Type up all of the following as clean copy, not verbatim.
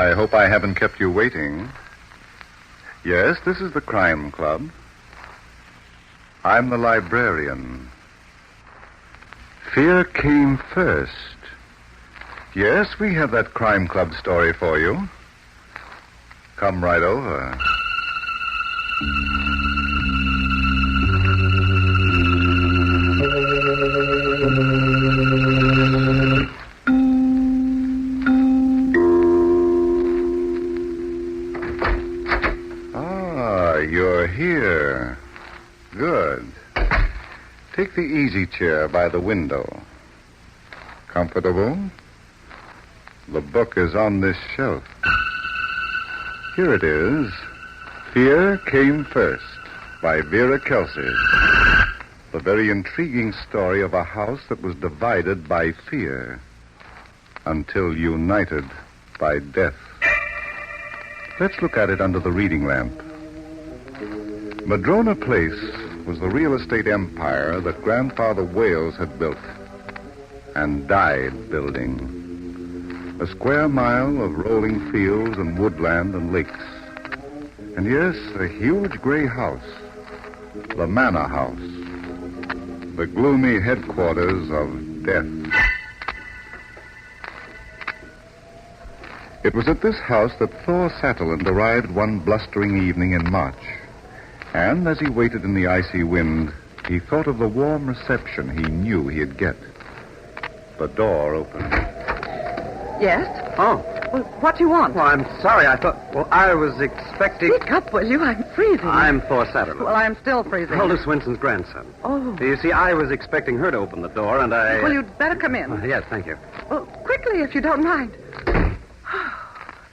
I hope I haven't kept you waiting. Yes, this is the Crime Club. I'm the librarian. Fear came first. Yes, we have that Crime Club story for you. Come right over. You're here. Good. Take the easy chair by the window. Comfortable? The book is on this shelf. Here it is. Fear Came First by Vera Kelsey. The very intriguing story of a house that was divided by fear until united by death. Let's look at it under the reading lamp. Madrona Place was the real estate empire that Grandfather Wales had built and died building. A square mile of rolling fields and woodland and lakes. And yes, a huge gray house, the Manor House, the gloomy headquarters of death. It was at this house that Thor Satterland arrived one blustering evening in March. And as he waited in the icy wind, he thought of the warm reception he knew he'd get. The door opened. Yes? Oh. Well, what do you want? Well, I'm sorry. I was expecting... Speak up, will you? I'm freezing. I'm Thor Satterland. Well, I'm still freezing. Hilda Swinson's grandson. Oh. You see, I was expecting her to open the door, and I... Well, you'd better come in. Yes, thank you. Well, quickly, if you don't mind.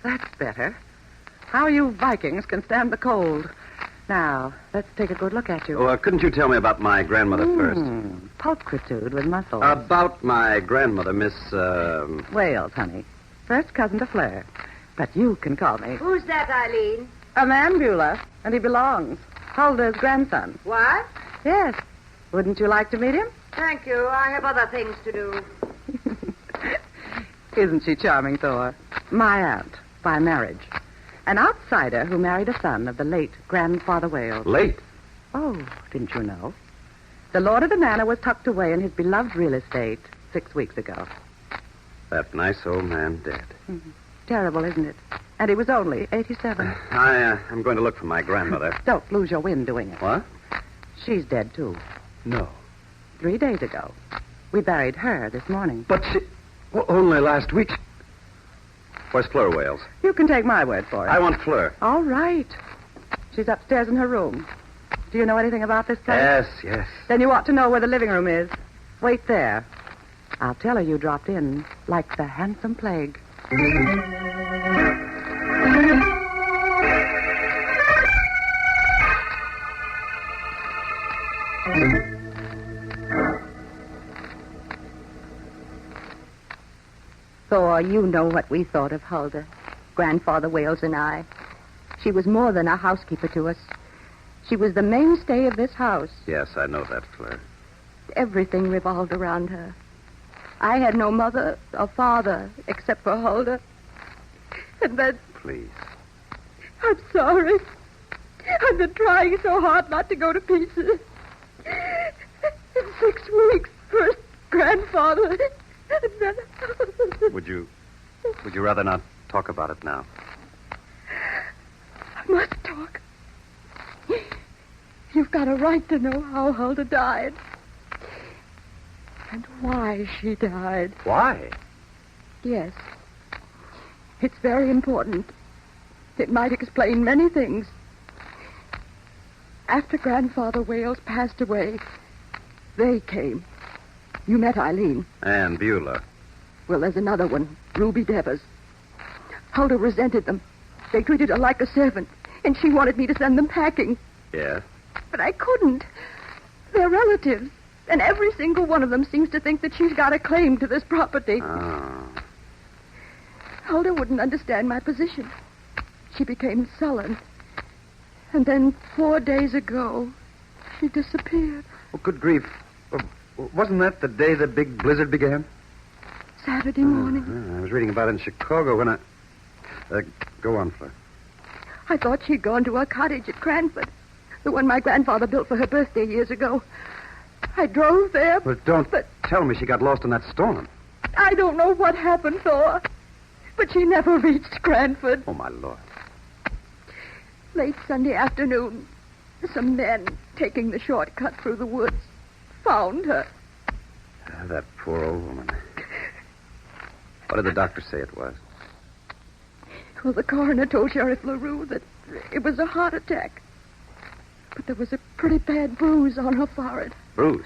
That's better. How you Vikings can stand the cold. Now, let's take a good look at you. Oh, couldn't you tell me about my grandmother first? Pulchritude with muscles. About my grandmother, Miss, Wales, honey. First cousin to Fleur. But you can call me. Who's that, Eileen? A man, Beulah, and he belongs. Hulda's grandson. What? Yes. Wouldn't you like to meet him? Thank you. I have other things to do. Isn't she charming, Thor? My aunt, by marriage. An outsider who married a son of the late Grandfather Wales. Late? Oh, didn't you know? The lord of the manor was tucked away in his beloved real estate 6 weeks ago. That nice old man dead. Mm-hmm. Terrible, isn't it? And he was only 87. I'm going to look for my grandmother. Don't lose your wind doing it. What? She's dead, too. No. 3 days ago. We buried her this morning. But she... Well, only last week... Where's Fleur Wales? You can take my word for it. I want Fleur. All right. She's upstairs in her room. Do you know anything about this place? Yes. Then you ought to know where the living room is. Wait there. I'll tell her you dropped in like the handsome plague. Thor, you know what we thought of Hulda, Grandfather Wales and I. She was more than a housekeeper to us. She was the mainstay of this house. Yes, I know that, Fleur. Everything revolved around her. I had no mother or father except for Hulda. And then... Please. I'm sorry. I've been trying so hard not to go to pieces. In 6 weeks, first Grandfather... And then... Would you rather not talk about it now? I must talk. You've got a right to know how Hulda died. And why she died. Why? Yes. It's very important. It might explain many things. After Grandfather Wales passed away, they came. You met Eileen. And Beulah. Well, there's another one, Ruby Devers. Hulda resented them. They treated her like a servant, and she wanted me to send them packing. Yes? But I couldn't. They're relatives, and every single one of them seems to think that she's got a claim to this property. Oh. Hulda wouldn't understand my position. She became sullen. And then 4 days ago, she disappeared. Oh, good grief. Wasn't that the day the big blizzard began? Saturday morning. I was reading about it in Chicago when I... Go on, Fleur. I thought she'd gone to a cottage at Cranford, the one my grandfather built for her birthday years ago. I drove there. But don't tell me she got lost in that storm. I don't know what happened, Thor, but she never reached Cranford. Oh, my Lord. Late Sunday afternoon, some men taking the shortcut through the woods found her. That poor old woman. What did the doctor say it was? Well, the coroner told Sheriff LaRue that it was a heart attack. But there was a pretty bad bruise on her forehead. Bruise?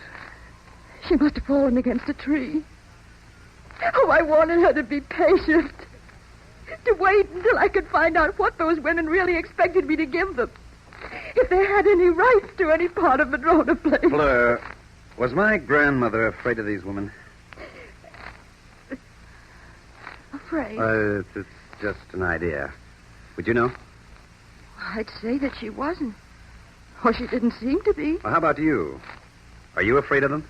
She must have fallen against a tree. Oh, I wanted her to be patient. To wait until I could find out what those women really expected me to give them. If they had any rights to any part of Madrona Place. Fleur, was my grandmother afraid of these women? Afraid? It's just an idea. Would you know? I'd say that she wasn't. Or she didn't seem to be. Well, how about you? Are you afraid of them?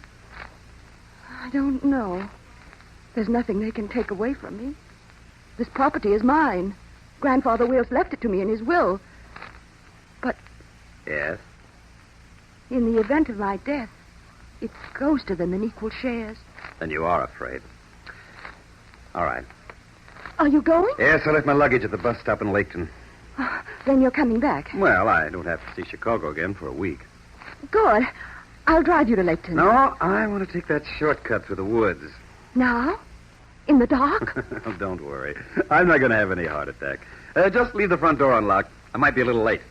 I don't know. There's nothing they can take away from me. This property is mine. Grandfather Wales left it to me in his will. But Yes? in the event of my death, it goes to them in equal shares. Then you are afraid. All right. Are you going? Yes, I left my luggage at the bus stop in Laketon. Then you're coming back. Well, I don't have to see Chicago again for a week. Good. I'll drive you to Laketon. No, I want to take that shortcut through the woods. Now? In the dark? Oh, don't worry. I'm not going to have any heart attack. Just leave the front door unlocked. I might be a little late.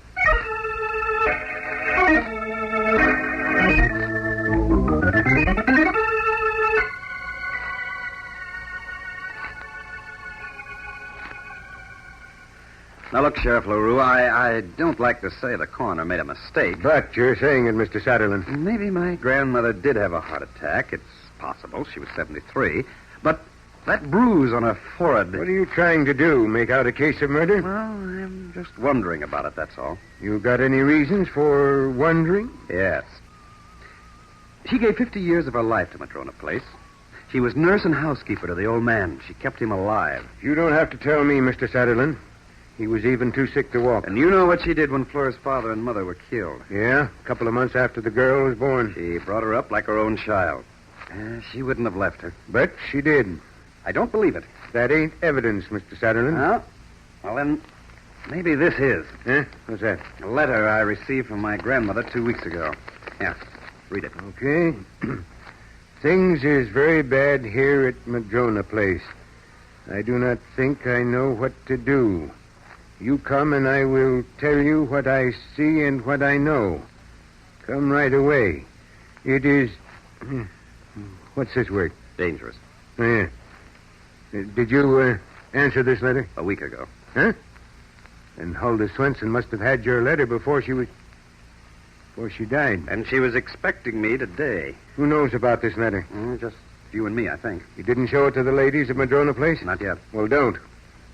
Now, look, Sheriff LaRue, I don't like to say the coroner made a mistake. But you're saying it, Mr. Satterlin. Maybe my grandmother did have a heart attack. It's possible. She was 73. But that bruise on her forehead... What are you trying to do, make out a case of murder? Well, I'm just wondering about it, that's all. You got any reasons for wondering? Yes. She gave 50 years of her life to Madrona Place. She was nurse and housekeeper to the old man. She kept him alive. You don't have to tell me, Mr. Satterlin. He was even too sick to walk. And you know what she did when Fleur's father and mother were killed. Yeah, a couple of months after the girl was born. She brought her up like her own child. She wouldn't have left her. But she did. I don't believe it. That ain't evidence, Mr. Satterlin. No? Well, then, maybe this is. Huh? What's that? A letter I received from my grandmother 2 weeks ago. Yeah, read it. Okay. Things is very bad here at Madrona Place. I do not think I know what to do. You come and I will tell you what I see and what I know. Come right away. It is... What's this word? Dangerous. Oh, yeah. Did you answer this letter? A week ago. Huh? And Huldah Swenson must have had your letter before she died. And she was expecting me today. Who knows about this letter? Just you and me, I think. You didn't show it to the ladies at Madrona Place? Not yet. Well, don't.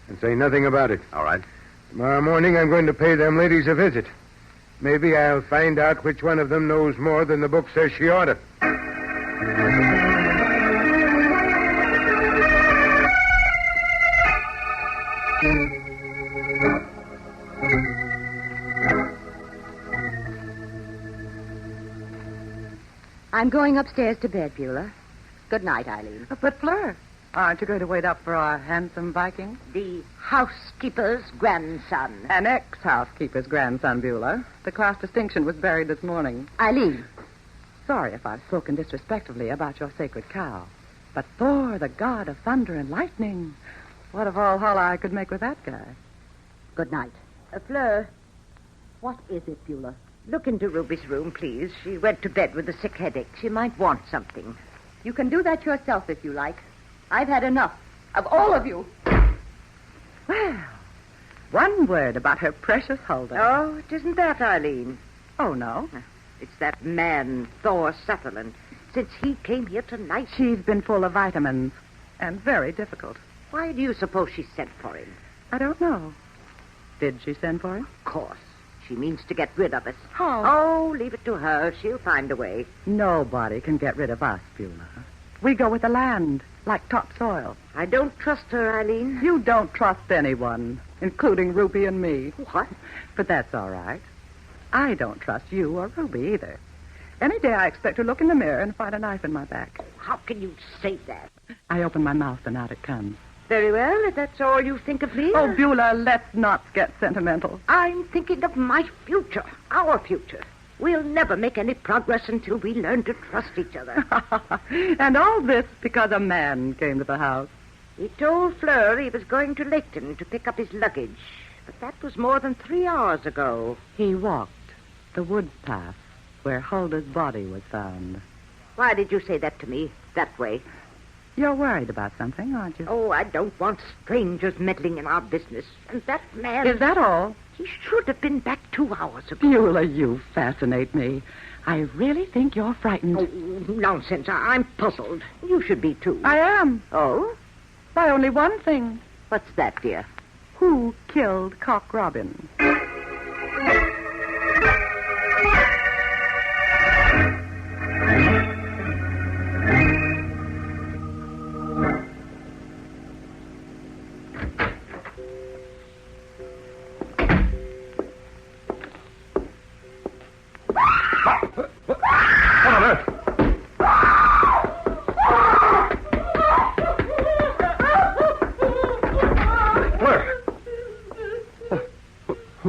And say nothing about it. All right. Tomorrow morning, I'm going to pay them ladies a visit. Maybe I'll find out which one of them knows more than the book says she ought to. I'm going upstairs to bed, Beulah. Good night, Eileen. But, Fleur, aren't you going to wait up for our handsome Viking? The housekeeper's grandson. An ex-housekeeper's grandson, Beulah. The class distinction was buried this morning. Eileen. Sorry if I've spoken disrespectfully about your sacred cow. But Thor, the god of thunder and lightning, what of all holla I could make with that guy? Good night. Fleur, what is it, Beulah? Look into Ruby's room, please. She went to bed with a sick headache. She might want something. You can do that yourself if you like. I've had enough of all of you. Well, one word about her precious Huldah. Oh, it isn't that, Eileen. Oh, no? It's that man, Thor Sutherland. Since he came here tonight... She's been full of vitamins and very difficult. Why do you suppose she sent for him? I don't know. Did she send for him? Of course. She means to get rid of us. How? Oh, leave it to her. She'll find a way. Nobody can get rid of us, Beulah. We go with the land, like topsoil. I don't trust her, Eileen. You don't trust anyone. including Ruby and me. What? But that's all right. I don't trust you or Ruby either. Any day I expect to look in the mirror and find a knife in my back. How can you say that? I open my mouth and out it comes. Very well, if that's all you think of me. Oh, Beulah, let's not get sentimental. I'm thinking of my future, our future. We'll never make any progress until we learn to trust each other. And all this because a man came to the house. He told Fleur he was going to Laketon to pick up his luggage. But that was more than 3 hours ago. He walked the woods path where Huldah's body was found. Why did you say that to me that way? You're worried about something, aren't you? Oh, I don't want strangers meddling in our business. And that man... Is that all? He should have been back 2 hours ago. Beulah, you fascinate me. I really think you're frightened. Oh, nonsense. I'm puzzled. You should be, too. I am. Oh? By only one thing. What's that, dear? Who killed Cock Robin?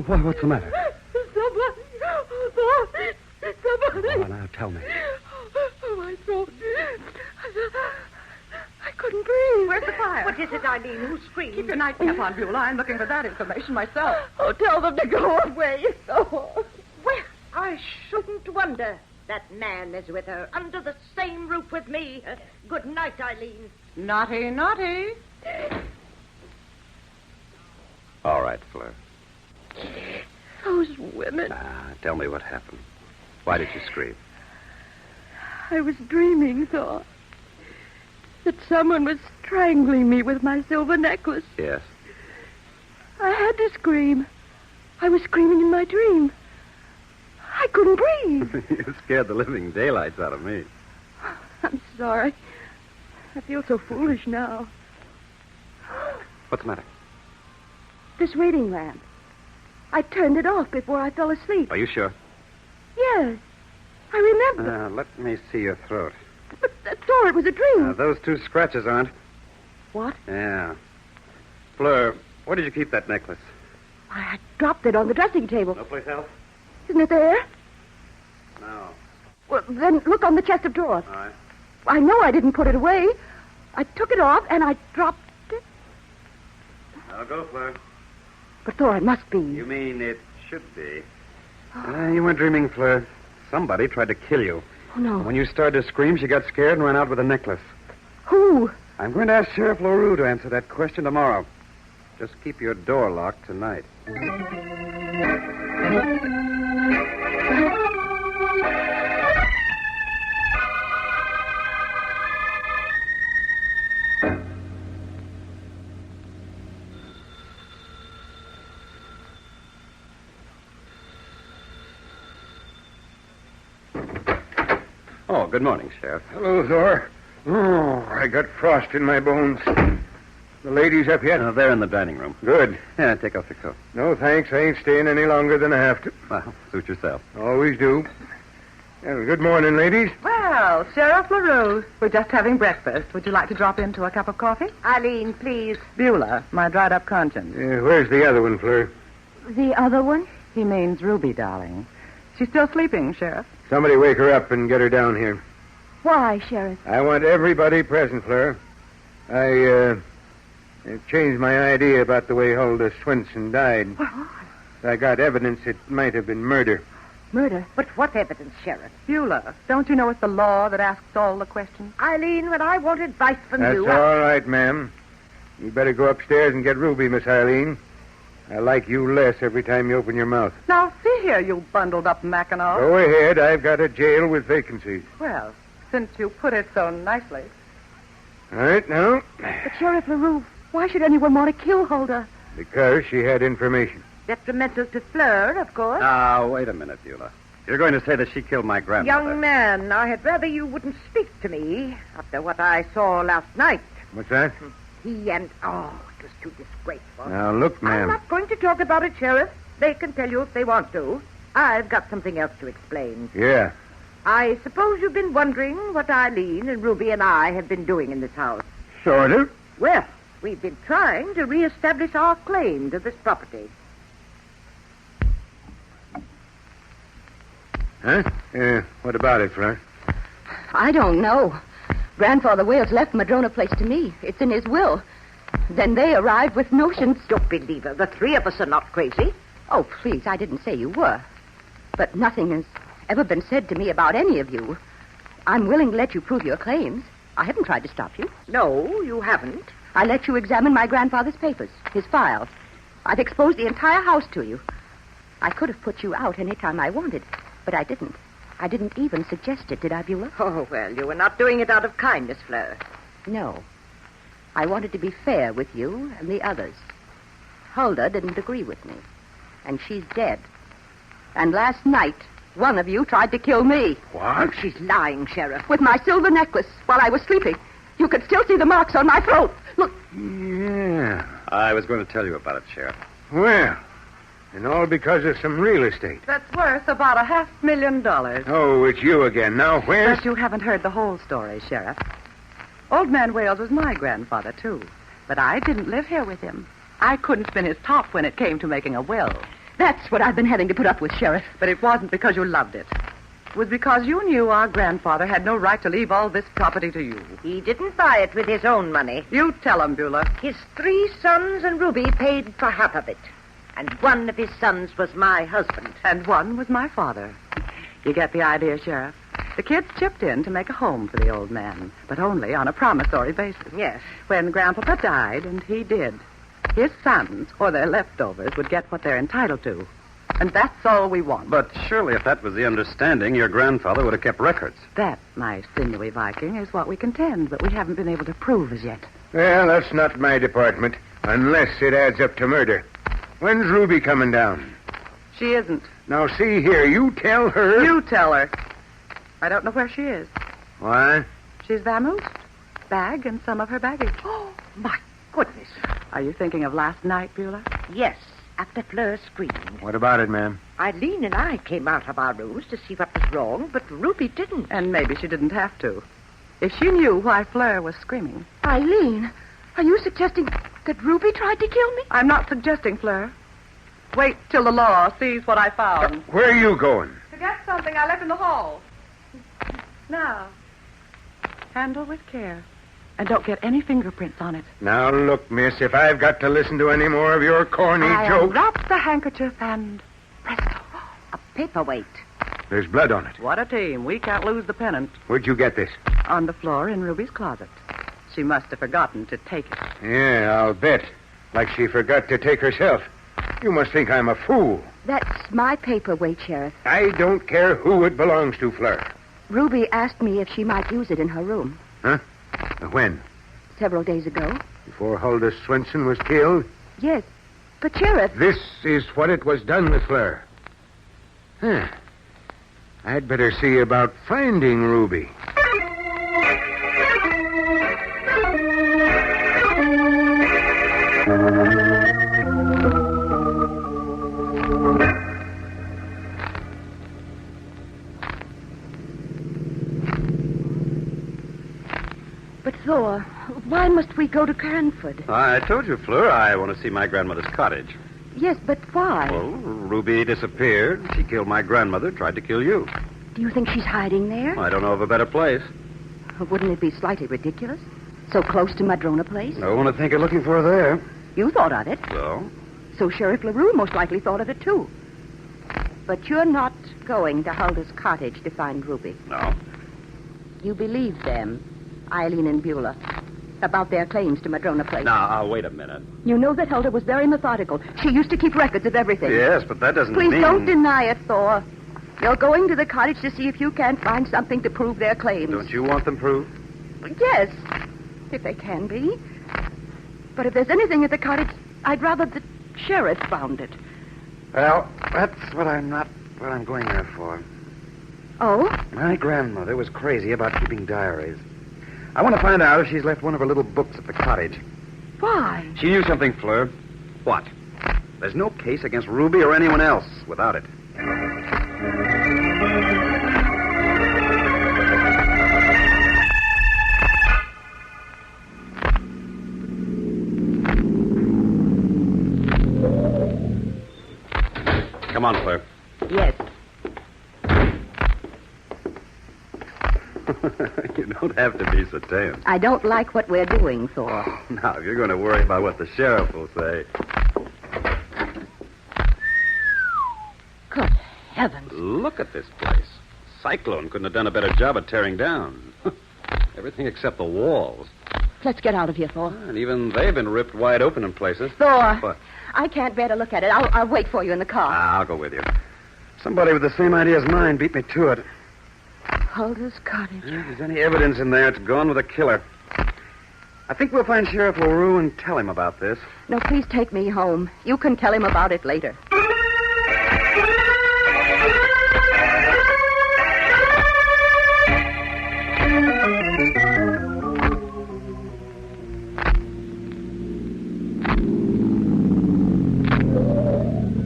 What's the matter? Somebody. Oh, now tell me. Oh, my throat. I couldn't breathe. Where's the fire? What is it, Eileen? Who screamed? Keep your nightcap on, Beulah. I'm looking for that information myself. Oh, tell them to go away. Oh. Well, I shouldn't wonder. That man is with her, under the same roof with me. Good night, Eileen. Naughty, naughty. All right, Fleur. Those women. Tell me what happened. Why did you scream? I was dreaming, Thor, that someone was strangling me with my silver necklace. Yes. I had to scream. I was screaming in my dream. I couldn't breathe. You scared the living daylights out of me. I'm sorry. I feel so foolish now. What's the matter? This reading lamp. I turned it off before I fell asleep. Are you sure? Yes. I remember. Let me see your throat. But Thor, it was a dream. Those 2 scratches aren't. What? Yeah. Fleur, where did you keep that necklace? I dropped it on the dressing table. No place else? Isn't it there? No. Well, then look on the chest of drawers. All right. I know I didn't put it away. I took it off and I dropped it. I'll go, Fleur. But Thor, it must be. You mean it should be? You weren't dreaming, Fleur. Somebody tried to kill you. Oh, no. When you started to scream, she got scared and ran out with a necklace. Who? I'm going to ask Sheriff LaRue to answer that question tomorrow. Just keep your door locked tonight. Oh, good morning, Sheriff. Hello, Thor. Oh, I got frost in my bones. The ladies up yet? They're in the dining room. Good. Yeah, take off your coat. No, thanks. I ain't staying any longer than I have to. Well, suit yourself. Always do. Well, good morning, ladies. Well, Sheriff LaRue, we're just having breakfast. Would you like to drop into a cup of coffee? Eileen, please. Beulah, my dried-up conscience. Where's the other one, Fleur? The other one? He means Ruby, darling. She's still sleeping, Sheriff. Somebody wake her up and get her down here. Why, Sheriff? I want everybody present, Fleur. I changed my idea about the way Huldah Swenson died. Well, I got evidence it might have been murder. murder. But what evidence, Sheriff? Beulah, don't you know it's the law that asks all the questions? Eileen, when I want advice from That's you... all right, ma'am. You better go upstairs and get Ruby, Miss Eileen. I like you less every time you open your mouth. Now, see here, you bundled-up Mackinaw. Go ahead. I've got a jail with vacancies. Well, since you put it so nicely. All right, now. But Sheriff LaRue, why should anyone want to kill Huldah? Because she had information. Detrimental to Fleur, of course. Now, wait a minute, Beulah. You're going to say that she killed my grandmother. Young man, I had rather you wouldn't speak to me after what I saw last night. What's that? He and... Oh, was too disgraceful. Now, look, I'm ma'am. not going to talk about it, Sheriff. They can tell you if they want to. I've got something else to explain. Yeah. I suppose you've been wondering what Eileen and Ruby and I have been doing in this house. Sort of. Well, we've been trying to reestablish our claim to this property. Huh? What about it, Fleur? I don't know. Grandfather Wales left Madrona Place to me. It's in his will. Then they arrived with notions. Don't believe her. The three of us are not crazy. Oh, please, I didn't say you were. But nothing has ever been said to me about any of you. I'm willing to let you prove your claims. I haven't tried to stop you. No, you haven't. I let you examine my grandfather's papers, his files. I've exposed the entire house to you. I could have put you out any time I wanted, but I didn't. I didn't even suggest it, did I, Beulah? Oh, well, you were not doing it out of kindness, Fleur. No. I wanted to be fair with you and the others. Huldah didn't agree with me, and she's dead. And last night, one of you tried to kill me. What? She's lying, Sheriff. With my silver necklace while I was sleeping. You could still see the marks on my throat. Look. Yeah. I was going to tell you about it, Sheriff. Well, and all because of some real estate. That's worth about $500,000. Oh, it's you again. Now, where's... But you haven't heard the whole story, Sheriff. Old Man Wales was my grandfather, too. But I didn't live here with him. I couldn't spin his top when it came to making a will. That's what I've been having to put up with, Sheriff. But it wasn't because you loved it. It was because you knew our grandfather had no right to leave all this property to you. He didn't buy it with his own money. You tell him, Beulah. His 3 sons and Ruby paid for half of it. And one of his sons was my husband. And one was my father. You get the idea, Sheriff? The kids chipped in to make a home for the old man, but only on a promissory basis. Yes. When Grandpapa died, and he did, his sons, or their leftovers, would get what they're entitled to. And that's all we want. But surely if that was the understanding, your grandfather would have kept records. That, my sinewy Viking, is what we contend, but we haven't been able to prove as yet. Well, that's not my department, unless it adds up to murder. When's Ruby coming down? She isn't. Now, see here, you tell her... You tell her. I don't know where she is. Why? She's vamoosed. Bag and some of her baggage. Oh, my goodness. Are you thinking of last night, Beulah? Yes, after Fleur screamed. What about it, ma'am? Eileen and I came out of our rooms to see what was wrong, but Ruby didn't. And maybe she didn't have to. If she knew why Fleur was screaming. Eileen, are you suggesting that Ruby tried to kill me? I'm not suggesting, Fleur. Wait till the law sees what I found. Where are you going? To get something I left in the hall. Now, handle with care. And don't get any fingerprints on it. Now, look, miss, if I've got to listen to any more of your corny jokes... Unwrap the handkerchief and presto. A paperweight. There's blood on it. What a team. We can't lose the pennant. Where'd you get this? On the floor in Ruby's closet. She must have forgotten to take it. Yeah, I'll bet. Like she forgot to take herself. You must think I'm a fool. That's my paperweight, Sheriff. I don't care who it belongs to, Fleur. Ruby asked me if she might use it in her room. Huh? When? Several days ago. Before Huldah Swenson was killed? Yes. But, Sheriff... This is what it was done with Fleur. Huh. I'd better see about finding Ruby. But, Thor, why must we go to Cranford? I told you, Fleur, I want to see my grandmother's cottage. Yes, but why? Well, Ruby disappeared. She killed my grandmother, tried to kill you. Do you think she's hiding there? I don't know of a better place. Wouldn't it be slightly ridiculous? So close to Madrona Place? No one would think of looking for her there. You thought of it. So? So Sheriff LaRue most likely thought of it, too. But you're not going to Huldah's cottage to find Ruby. No. You believe them, Eileen and Beulah, about their claims to Madrona Place. Now, wait a minute. You know that Huldah was very methodical. She used to keep records of everything. Yes, but that doesn't Please mean... don't deny it, Thor. You're going to the cottage to see if you can't find something to prove their claims. Don't you want them proved? Yes, if they can be. But if there's anything at the cottage, I'd rather the sheriff found it. Well, that's what I'm going there for. Oh? My grandmother was crazy about keeping diaries. I want to find out if she's left one of her little books at the cottage. Why? She knew something, Fleur. What? There's no case against Ruby or anyone else without it. Come on, Fleur. Yes. You don't have to be so tense. I don't like what we're doing, Thor. Now, if you're going to worry about what the sheriff will say. Good heavens. Look at this place. Cyclone couldn't have done a better job of tearing down. Everything except the walls. Let's get out of here, Thor. And even they've been ripped wide open in places. Thor. What? I can't bear to look at it. I'll wait for you in the car. I'll go with you. Somebody with the same idea as mine beat me to it. Hulda's cottage. If there's any evidence in there, it's gone with a killer. I think we'll find Sheriff LaRue and tell him about this. No, please take me home. You can tell him about it later.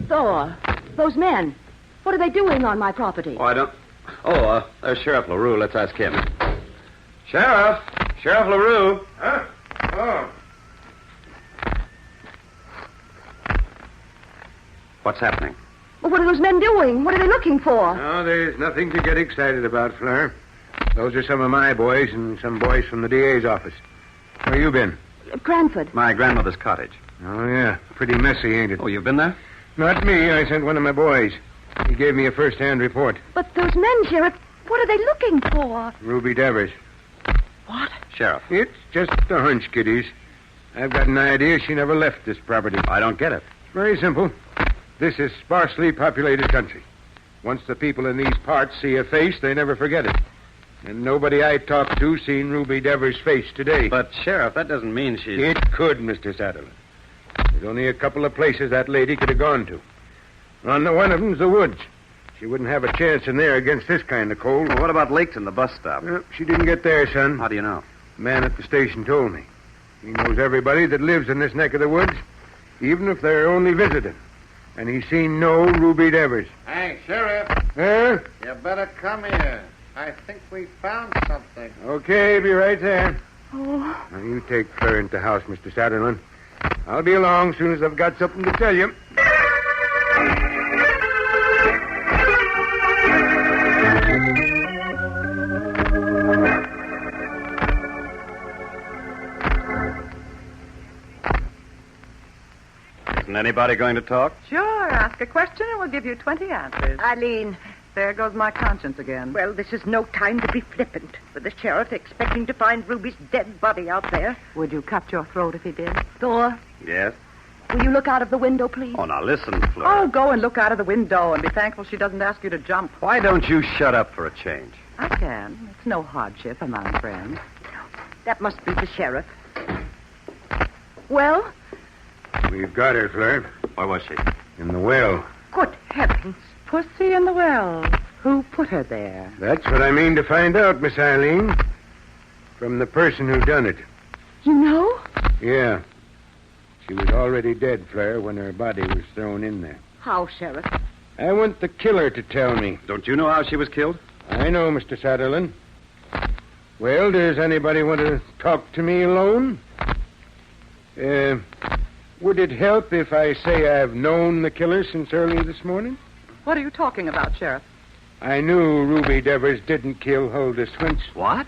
Thor, those men. What are they doing on my property? Oh, I don't... Oh, there's Sheriff LaRue. Let's ask him. Sheriff! Sheriff LaRue! Huh? Oh. What's happening? Well, what are those men doing? What are they looking for? No, there's nothing to get excited about, Fleur. Those are some of my boys and some boys from the DA's office. Where you been? Cranford. My grandmother's cottage. Oh, yeah. Pretty messy, ain't it? Oh, you've been there? Not me. I sent one of my boys. He gave me a first-hand report. But those men, Sheriff, what are they looking for? Ruby Devers. What? Sheriff. It's just a hunch, kiddies. I've got an idea she never left this property. I don't get it. Very simple. This is sparsely populated country. Once the people in these parts see a face, they never forget it. And nobody I talked to seen Ruby Devers' face today. But, Sheriff, that doesn't mean she's... It could, Mr. Satterley. There's only a couple of places that lady could have gone to. One of them's the woods. She wouldn't have a chance in there against this kind of cold. Well, what about Laketon, the bus stop? She didn't get there, son. How do you know? The man at the station told me. He knows everybody that lives in this neck of the woods, even if they're only visiting. And he's seen no Ruby Devers. Hey, Sheriff, Huh? you better come here. I think we found something. Okay, be right there. Oh, Now, you take Fleur into the house, Mr. Satterley. I'll be along as soon as I've got something to tell you. Isn't anybody going to talk? Sure, ask a question and we'll give you 20 answers. Eileen, There goes my conscience again. well, this is no time to be flippant. With the sheriff expecting to find Ruby's dead body out there. Would you cut your throat if he did? Thor, Yes? will you look out of the window, please? Oh, now listen, Fleur. Oh, go and look out of the window and be thankful she doesn't ask you to jump. Why don't you shut up for a change? I can. It's no hardship among friends. That must be the sheriff. Well, We've got her, Fleur. Where was she? In the well. Good heavens. Pussy in the well. Who put her there? That's what I mean to find out, Miss Eileen. From the person who done it. you know? Yeah. She was already dead, Fleur, when her body was thrown in there. How, Sheriff? I want the killer to tell me. Don't you know how she was killed? I know, Mr. Satterley. Well, does anybody want to talk to me alone? Would it help if I say I've known the killer since early this morning? What are you talking about, Sheriff? I knew Ruby Devers didn't kill Hulda Swinson. What?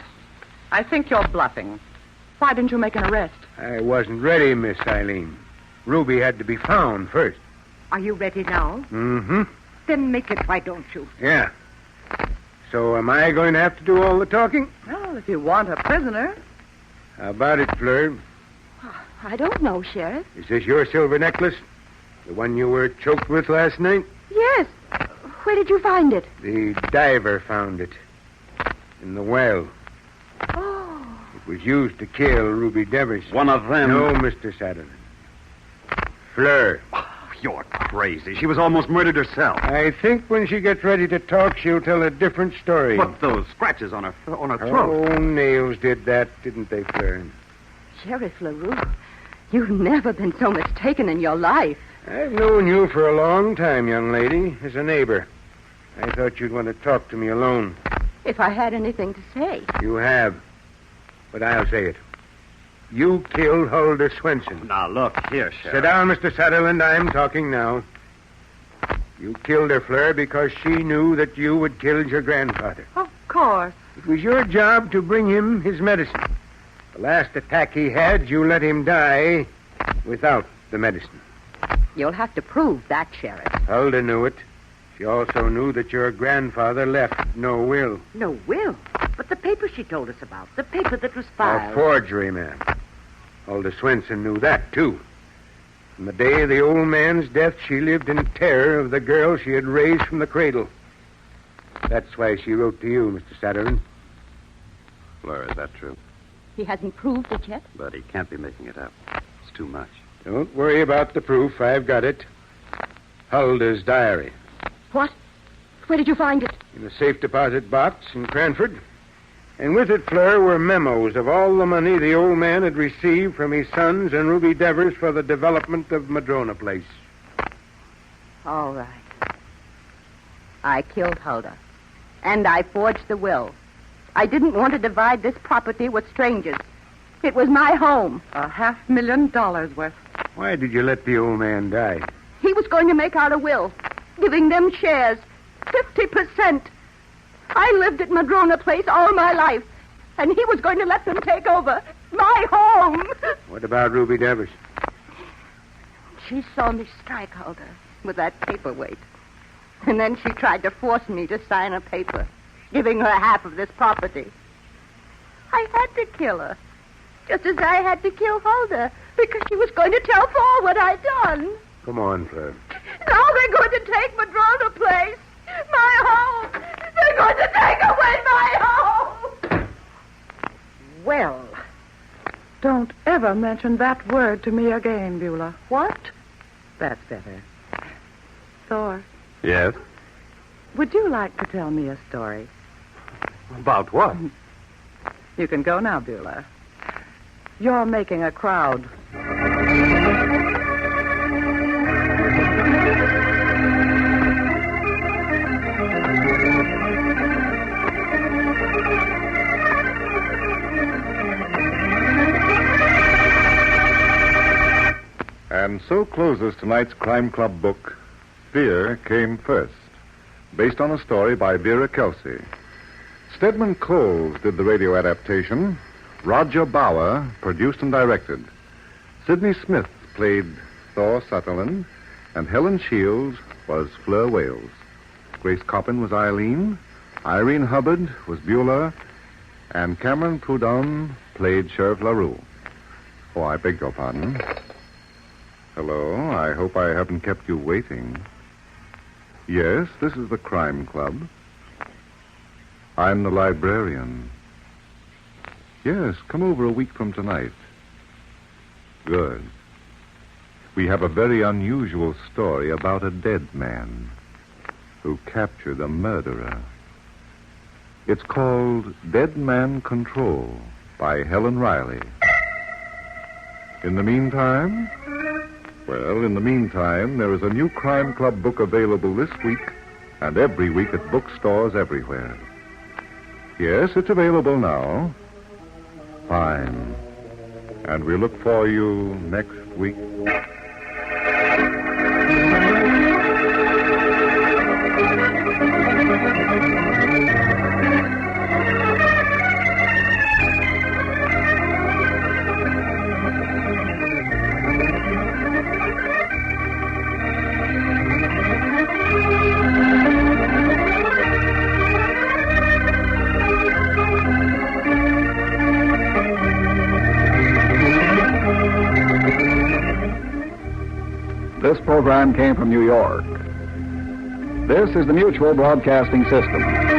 I think you're bluffing. Why didn't you make an arrest? I wasn't ready, Miss Eileen. Ruby had to be found first. Are you ready now? Mm-hmm. Then make it, why don't you? Yeah. So am I going to have to do all the talking? Well, if you want a prisoner. How about it, Fleur? I don't know, Sheriff. Is this your silver necklace? The one you were choked with last night? Yes. Where did you find it? The diver found it. In the well. Oh. It was used to kill Ruby Devers. One of them. No, Mr. Satterley. Fleur. You're crazy. She was almost murdered herself. I think when she gets ready to talk, she'll tell a different story. But those scratches on her throat. Oh, nails did that, didn't they, Fleur? Sheriff LaRue, You've never been so mistaken in your life. I've known you for a long time, young lady, as a neighbor. I thought you'd want to talk to me alone. If I had anything to say. You have. But I'll say it. You killed Huldah Swenson. Now, look here, Sheriff. Sit down, Mr. Sutherland. I'm talking now. You killed her, Fleur, because she knew that you had killed your grandfather. Of course. It was your job to bring him his medicine. The last attack he had, you let him die without the medicine. You'll have to prove that, Sheriff. Huldah knew it. She also knew that your grandfather left no will. No will? But the paper she told us about, the paper that was A filed. forgery, ma'am. Huldah Swenson knew that, too. From the day of the old man's death, she lived in terror of the girl she had raised from the cradle. That's why she wrote to you, Mr. Sutherland. Fleur, is that true? He hasn't proved it yet. But he can't be making it up. It's too much. Don't worry about the proof. I've got it. Huldah's diary. What? Where did you find it? In a safe deposit box in Cranford. And with it, Fleur, were memos of all the money the old man had received from his sons and Ruby Devers for the development of Madrona Place. All right. I killed Huldah. And I forged the will. I didn't want to divide this property with strangers. It was my home. $500,000 worth. Why did you let the old man die? He was going to make out a will, giving them shares, 50%. I lived at Madrona Place all my life, and he was going to let them take over my home. What about Ruby Devers? She saw me strike Huldah with that paperweight. And then she tried to force me to sign a paper, giving her half of this property. I had to kill her, just as I had to kill Huldah, because she was going to tell Paul what I'd done. Come on, Fleur. Now they're going to take Madrona Place, my home. They're going to take away my home. Well, don't ever mention that word to me again, Beulah. What? That's better. Thor, Yes? would you like to tell me a story? About what? You can go now, Beulah. You're making a crowd. And so closes tonight's Crime Club book, Fear Came First, based on a story by Vera Kelsey. Stedman Coles did the radio adaptation. Roger Bauer produced and directed. Sidney Smith played Thor Sutherland, and Helen Shields was Fleur Wales. Grace Coppin was Eileen, Irene Hubbard was Beulah, and Cameron Proudhon played Sheriff LaRue. Oh, I beg your pardon. Hello, I hope I haven't kept you waiting. Yes, this is the Crime Club. I'm the librarian. Yes, come over a week from tonight. Good. We have a very unusual story about a dead man who captured a murderer. It's called Dead Man Control by Helen Riley. In the meantime, there is a new Crime Club book available this week and every week at bookstores everywhere. Yes, it's available now. Fine. And we look for you next week. This program came from New York. This is the Mutual Broadcasting System.